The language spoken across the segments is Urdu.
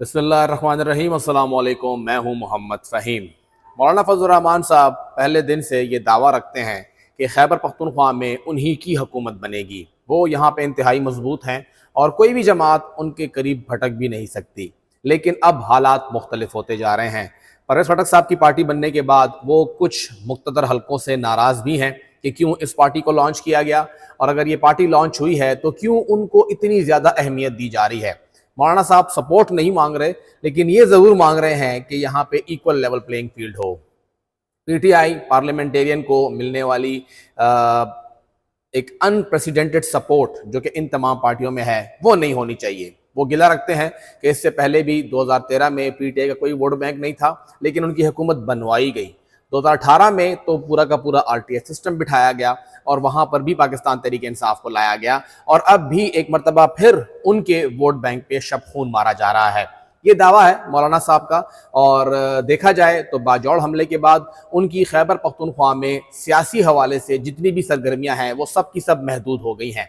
بسم اللہ الرحمن الرحیم۔ السلام علیکم، میں ہوں محمد فہیم۔ مولانا فضل الرحمان صاحب پہلے دن سے یہ دعویٰ رکھتے ہیں کہ خیبر پختونخوا میں انہی کی حکومت بنے گی۔ وہ یہاں پہ انتہائی مضبوط ہیں اور کوئی بھی جماعت ان کے قریب بھٹک بھی نہیں سکتی، لیکن اب حالات مختلف ہوتے جا رہے ہیں۔ پرویز خٹک صاحب کی پارٹی بننے کے بعد وہ کچھ مقتدر حلقوں سے ناراض بھی ہیں کہ کیوں اس پارٹی کو لانچ کیا گیا، اور اگر یہ پارٹی لانچ ہوئی ہے تو کیوں ان کو اتنی زیادہ اہمیت دی جا رہی ہے۔ مولانا صاحب سپورٹ نہیں مانگ رہے، لیکن یہ ضرور مانگ رہے ہیں کہ یہاں پہ equal level playing field who. P T I parliamentarian کو ملنے والی ایک انپریسیڈنٹڈ سپورٹ جو کہ ان تمام پارٹیوں میں ہے وہ نہیں ہونی چاہیے۔ وہ گلہ رکھتے ہیں کہ اس سے پہلے بھی 2013 میں پی ٹی آئی کا کوئی ووٹ بینک نہیں تھا، لیکن ان کی حکومت بنوائی گئی۔ 2018 میں تو پورا کا پورا آر ٹی ایس سسٹم بٹھایا گیا اور وہاں پر بھی پاکستان تحریک انصاف کو لایا گیا، اور اب بھی ایک مرتبہ پھر ان کے ووٹ بینک پہ شب خون مارا جا رہا ہے۔ یہ دعویٰ ہے مولانا صاحب کا، اور دیکھا جائے تو باجوڑ حملے کے بعد ان کی خیبر پختونخوا میں سیاسی حوالے سے جتنی بھی سرگرمیاں ہیں وہ سب کی سب محدود ہو گئی ہیں۔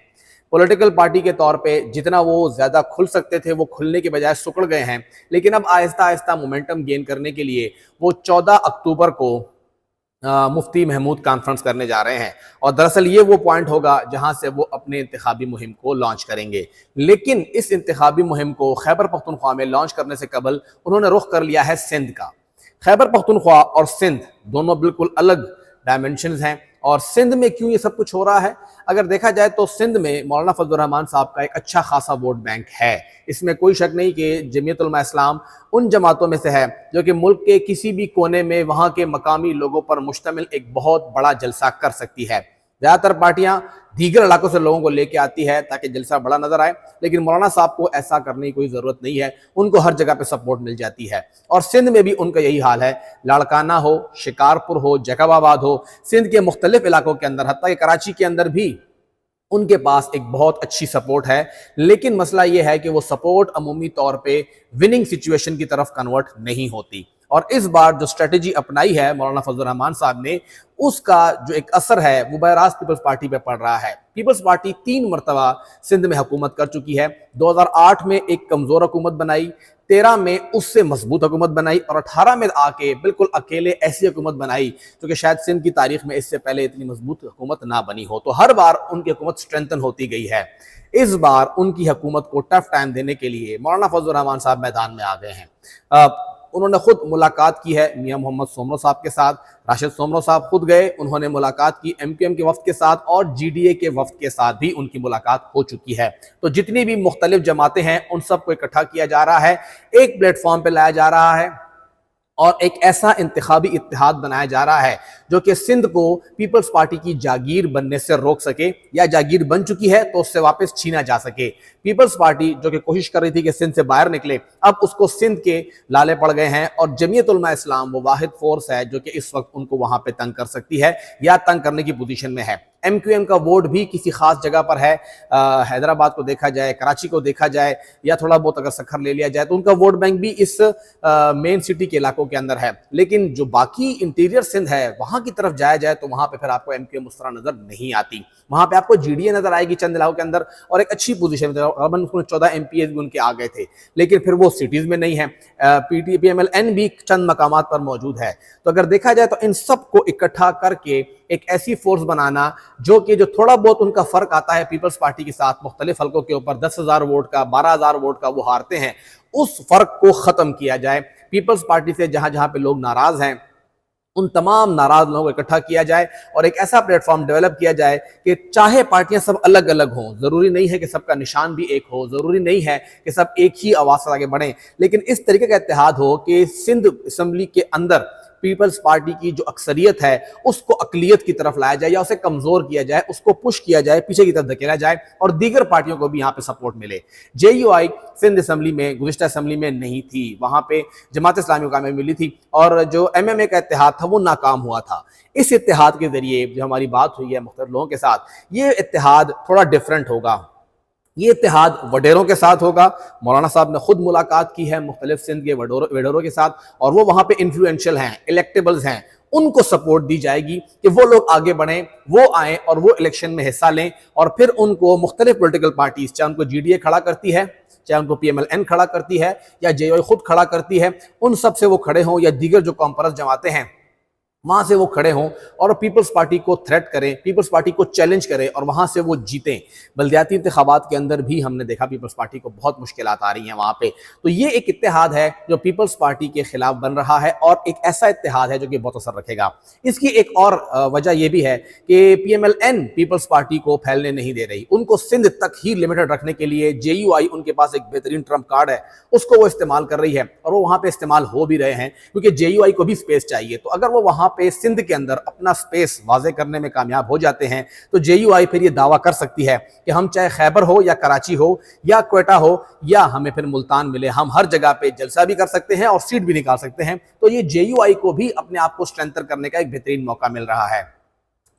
پولیٹیکل پارٹی کے طور پہ جتنا وہ زیادہ کھل سکتے تھے وہ کھلنے کے بجائے سکڑ گئے ہیں، لیکن اب آہستہ آہستہ مومنٹم گین کرنے کے لیے وہ 14 اکتوبر کو مفتی محمود کانفرنس کرنے جا رہے ہیں، اور دراصل یہ وہ پوائنٹ ہوگا جہاں سے وہ اپنے انتخابی مہم کو لانچ کریں گے۔ لیکن اس انتخابی مہم کو خیبر پختونخوا میں لانچ کرنے سے قبل انہوں نے رخ کر لیا ہے سندھ کا۔ خیبر پختونخوا اور سندھ دونوں بالکل الگ ڈائمنشنز ہیں، اور سندھ میں کیوں یہ سب کچھ ہو رہا ہے؟ اگر دیکھا جائے تو سندھ میں مولانا فضل الرحمان صاحب کا ایک اچھا خاصا ووٹ بینک ہے۔ اس میں کوئی شک نہیں کہ جمعیت علماء اسلام ان جماعتوں میں سے ہے جو کہ ملک کے کسی بھی کونے میں وہاں کے مقامی لوگوں پر مشتمل ایک بہت بڑا جلسہ کر سکتی ہے۔ زیادہ تر پارٹیاں دیگر علاقوں سے لوگوں کو لے کے آتی ہے تاکہ جلسہ بڑا نظر آئے، لیکن مولانا صاحب کو ایسا کرنے کی کوئی ضرورت نہیں ہے، ان کو ہر جگہ پہ سپورٹ مل جاتی ہے۔ اور سندھ میں بھی ان کا یہی حال ہے، لاڑکانہ ہو، شکارپور ہو، جیکب آباد ہو، سندھ کے مختلف علاقوں کے اندر، حتیٰ کہ کراچی کے اندر بھی ان کے پاس ایک بہت اچھی سپورٹ ہے، لیکن مسئلہ یہ ہے کہ وہ سپورٹ عمومی طور پہ وننگ سچویشن کی طرف کنورٹ نہیں ہوتی۔ اور اس بار جو اسٹریٹجی اپنائی ہے مولانا فضل الرحمان صاحب نے، اس کا جو ایک اثر ہے وہ براہ راست پیپلز پارٹی پہ پڑ رہا ہے۔ پیپلز پارٹی 3 مرتبہ سندھ میں حکومت کر چکی ہے۔ 2008 میں ایک کمزور حکومت بنائی، 13 میں اس سے مضبوط حکومت بنائی، اور 18 میں آ کے بالکل اکیلے ایسی حکومت بنائی جو کہ شاید سندھ کی تاریخ میں اس سے پہلے اتنی مضبوط حکومت نہ بنی ہو۔ تو ہر بار ان کی حکومت سٹرینتھن ہوتی گئی ہے۔ اس بار ان کی حکومت کو ٹف ٹائم دینے کے لیے مولانا فضل الرحمان صاحب میدان میں آ گئے ہیں۔ انہوں نے خود ملاقات کی ہے میاں محمد سومرو صاحب کے ساتھ، راشد سومرو صاحب خود گئے، انہوں نے ملاقات کی ایم کیو ایم کے وفد کے ساتھ، اور جی ڈی اے کے وفد کے ساتھ بھی ان کی ملاقات ہو چکی ہے۔ تو جتنی بھی مختلف جماعتیں ہیں ان سب کو اکٹھا کیا جا رہا ہے، ایک پلیٹ فارم پہ لایا جا رہا ہے، اور ایک ایسا انتخابی اتحاد بنایا جا رہا ہے جو کہ سندھ کو پیپلز پارٹی کی جاگیر بننے سے روک سکے، یا جاگیر بن چکی ہے تو اس سے واپس چھینا جا سکے۔ پیپلز پارٹی جو کہ کوشش کر رہی تھی کہ سندھ سے باہر نکلے، اب اس کو سندھ کے لالے پڑ گئے ہیں، اور جمعیت علماء اسلام وہ واحد فورس ہے جو کہ اس وقت ان کو وہاں پہ تنگ کر سکتی ہے یا تنگ کرنے کی پوزیشن میں ہے۔ ایم کیو ایم کا ووٹ بھی کسی خاص جگہ پر ہے، حیدرآباد کو دیکھا جائے، کراچی کو دیکھا جائے، یا تھوڑا بہت اگر سکھر لے لیا جائے تو ان کا ووٹ بینک بھی اس مین سٹی کے علاقوں کے اندر ہے۔ لیکن جو باقی انٹیریئر سندھ ہے وہاں کی طرف جایا جائے تو وہاں پہ پھر آپ کو ایم کیو ایم اس طرح نظر نہیں آتی، وہاں پہ آپ کو جی ڈی اے نظر آئے گی چند علاقوں کے اندر، اور ایک اچھی پوزیشن میں 14 ایم پی ایز بھی ان کے آ گئے تھے، لیکن پھر وہ سٹیز میں نہیں ہیں۔ پی ایم ایل این بھی چند مقامات پر موجود ہے۔ تو اگر دیکھا جائے تو ان سب کو اکٹھا کر کے ایک ایسی فورس بنانا جو کہ جو تھوڑا بہت ان کا فرق آتا ہے پیپلز پارٹی کے ساتھ مختلف حلقوں کے اوپر، 10,000 ووٹ کا، 12,000 ووٹ کا وہ ہارتے ہیں، اس فرق کو ختم کیا جائے۔ پیپلز پارٹی سے جہاں جہاں پہ لوگ ناراض ہیں ان تمام ناراض لوگوں کو اکٹھا کیا جائے، اور ایک ایسا پلیٹ فارم ڈیولپ کیا جائے کہ چاہے پارٹیاں سب الگ الگ ہوں، ضروری نہیں ہے کہ سب کا نشان بھی ایک ہو، ضروری نہیں ہے کہ سب ایک ہی آواز سے آگے بڑھیں، لیکن اس طریقے کا اتحاد ہو کہ سندھ اسمبلی کے اندر پیپلز پارٹی کی جو اکثریت ہے اس کو اقلیت کی طرف لایا جائے، یا اسے کمزور کیا جائے، اس کو پش کیا جائے، پیچھے کی طرف دھکیلا جائے، اور دیگر پارٹیوں کو بھی یہاں پہ سپورٹ ملے۔ جے یو آئی سندھ اسمبلی میں گزشتہ اسمبلی میں نہیں تھی، وہاں پہ جماعت اسلامی کو کامیابی ملی تھی، اور جو ایم ایم اے کا اتحاد تھا وہ ناکام ہوا تھا۔ اس اتحاد کے ذریعے جو ہماری بات ہوئی ہے مختلف لوگوں کے ساتھ، یہ اتحاد تھوڑا ڈیفرنٹ ہوگا، یہ اتحاد وڈیروں کے ساتھ ہوگا۔ مولانا صاحب نے خود ملاقات کی ہے مختلف سندھ کے وڈیروں کے ساتھ، اور وہ وہاں پہ انفلوئنشل ہیں، الیکٹیبلز ہیں، ان کو سپورٹ دی جائے گی کہ وہ لوگ آگے بڑھیں، وہ آئیں اور وہ الیکشن میں حصہ لیں، اور پھر ان کو مختلف پولیٹیکل پارٹیز، چاہے ان کو GDA کھڑا کرتی ہے، چاہے ان کو PMLN کھڑا کرتی ہے، یا JUI خود کھڑا کرتی ہے، ان سب سے وہ کھڑے ہوں، یا دیگر جو کامپرس جماعتیں ہیں وہاں سے وہ کھڑے ہوں اور پیپلز پارٹی کو تھریٹ کریں، پیپلز پارٹی کو چیلنج کریں اور وہاں سے وہ جیتیں۔ بلدیاتی انتخابات کے اندر بھی ہم نے دیکھا پیپلز پارٹی کو بہت مشکلات آ رہی ہیں وہاں پہ۔ تو یہ ایک اتحاد ہے جو پیپلز پارٹی کے خلاف بن رہا ہے، اور ایک ایسا اتحاد ہے جو کہ بہت اثر رکھے گا۔ اس کی ایک اور وجہ یہ بھی ہے کہ PMLN پیپلز پارٹی کو پھیلنے نہیں دے رہی، ان کو سندھ تک ہی لمیٹڈ رکھنے کے لیے JUI ان کے پاس ایک بہترین ٹرمپ کارڈ ہے، اس کو وہ استعمال کر رہی ہے، اور وہ وہاں پہ استعمال ہو بھی رہے ہیں، کیونکہ JUI کو بھی سپیس چاہیے۔ تو اگر وہ وہاں پہ سندھ کے اندر اپنا سپیس واضح کرنے میں کامیاب ہو جاتے ہیں تو JUI پھر یہ دعویٰ کر سکتی ہے کہ ہم چاہے خیبر ہو یا کراچی ہو یا کوئٹہ ہو یا ہمیں پھر ملتان ملے، ہم ہر جگہ پہ جلسہ بھی کر سکتے ہیں اور سیٹ بھی نکال سکتے ہیں۔ تو یہ JUI کو بھی اپنے آپ کو اسٹرینتھن کرنے کا ایک بہترین موقع مل رہا ہے۔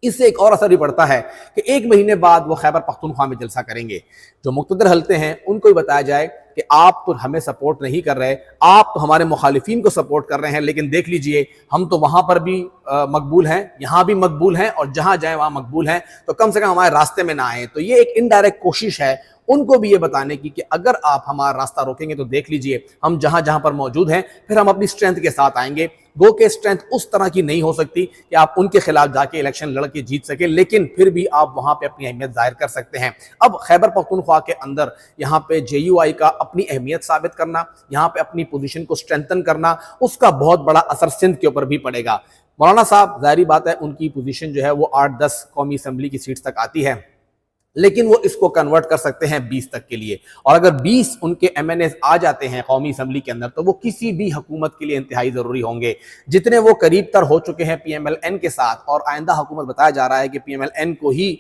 اس سے ایک اور اثر بھی پڑتا ہے کہ 1 مہینے بعد وہ خیبر پختونخوا میں جلسہ کریں گے۔ جو مقتدر حلقے ہیں ان کو بھی بتایا جائے کہ آپ تو ہمیں سپورٹ نہیں کر رہے، آپ تو ہمارے مخالفین کو سپورٹ کر رہے ہیں، لیکن دیکھ لیجئے ہم تو وہاں پر بھی مقبول ہیں، یہاں بھی مقبول ہیں، اور جہاں جائیں وہاں مقبول ہیں، تو کم سے کم ہمارے راستے میں نہ آئیں۔ تو یہ ایک انڈائریکٹ کوشش ہے ان کو بھی یہ بتانے کی کہ اگر آپ ہمارا راستہ روکیں گے تو دیکھ لیجئے ہم جہاں جہاں پر موجود ہیں پھر ہم اپنی اسٹرینتھ کے ساتھ آئیں گے۔ گو کہ اسٹرینتھ اس طرح کی نہیں ہو سکتی کہ آپ ان کے خلاف جا کے الیکشن لڑ کے جیت سکیں، لیکن پھر بھی آپ وہاں پہ اپنی اہمیت ظاہر کر سکتے ہیں۔ اب خیبر پختونخوا کے اندر یہاں پہ JUI کا اپنی اہمیت ثابت کرنا، یہاں پہ اپنی پوزیشن کو اسٹرینتھن کرنا، اس کا بہت بڑا اثر سندھ کے اوپر بھی پڑے گا۔ مولانا صاحب ظاہری بات ہے ان کی پوزیشن جو ہے وہ 8-10 قومی اسمبلی کی سیٹس تک آتی ہے، لیکن وہ اس کو کنورٹ کر سکتے ہیں 20 تک کے لیے، اور اگر 20 ان کے MNAs آ جاتے ہیں قومی اسمبلی کے اندر تو وہ کسی بھی حکومت کے لیے انتہائی ضروری ہوں گے۔ جتنے وہ قریب تر ہو چکے ہیں PMLN کے ساتھ، اور آئندہ حکومت بتایا جا رہا ہے کہ PMLN کو ہی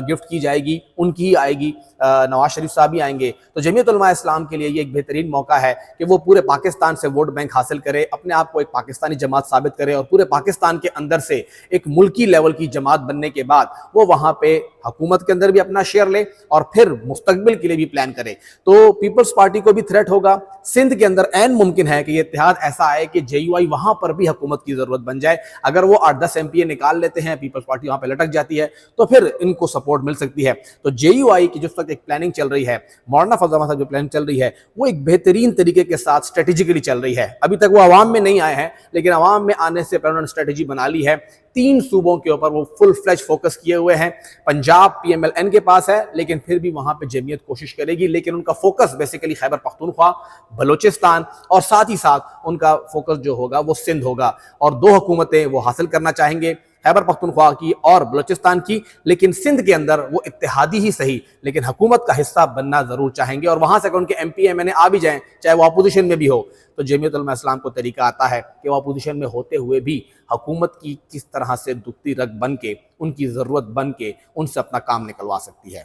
گفٹ کی جائے گی، ان کی ہی آئے گی، نواز شریف صاحب ہی آئیں گے، تو جمعیت علماء اسلام کے لیے یہ ایک بہترین موقع ہے کہ وہ پورے پاکستان سے ووٹ بینک حاصل کرے، اپنے آپ کو ایک پاکستانی جماعت ثابت کرے، اور پورے پاکستان کے اندر سے ایک ملکی لیول کی جماعت بننے کے بعد وہ وہاں پہ حکومت کے اندر بھی اپنا شیئر لے اور پھر مستقبل کے لیے بھی پلان کرے۔ تو پیپلز پارٹی کو بھی تھریٹ ہوگا، سندھ کے اندر عین ممکن ہے کہ یہ اتحاد ایسا آئے کہ JUI وہاں پر بھی حکومت کی ضرورت بن جائے۔ اگر وہ 8-10 MPA نکال لیتے ہیں، پیپلز پارٹی وہاں پہ لٹک جاتی ہے، تو پھر ان کو سپورٹ مل سکتی ہے۔ تو JUI کی جس وقت ایک پلاننگ چل رہی ہے، مولانا فضل الرحمان صاحب جو پلاننگ چل رہی ہے وہ ایک بہترین طریقے کے ساتھ اسٹریٹجیکلی چل رہی ہے۔ ابھی تک وہ عوام میں نہیں آئے ہیں، لیکن عوام میں آنے سے پہلے انہوں نے اسٹریٹجی بنا لی ہے۔ 3 صوبوں کے اوپر وہ فل فلیج فوکس کیے ہوئے ہیں۔ پنجاب PMLN کے پاس ہے، لیکن پھر بھی وہاں پہ جمعیت کوشش کرے گی، لیکن ان کا فوکس بیسیکلی خیبر پختونخوا، بلوچستان، اور ساتھ ہی ساتھ ان کا فوکس جو ہوگا وہ سندھ ہوگا، اور 2 حکومتیں وہ حاصل کرنا چاہیں گے، خیبر پختونخوا کی اور بلوچستان کی، لیکن سندھ کے اندر وہ اتحادی ہی صحیح لیکن حکومت کا حصہ بننا ضرور چاہیں گے، اور وہاں سے اگر ان کے MP MNA آ بھی جائیں، چاہے وہ اپوزیشن میں بھی ہو، تو جمعیت علماء اسلام کو طریقہ آتا ہے کہ وہ اپوزیشن میں ہوتے ہوئے بھی حکومت کی کس طرح سے دکھتی رگ بن کے، ان کی ضرورت بن کے ان سے اپنا کام نکلوا سکتی ہے۔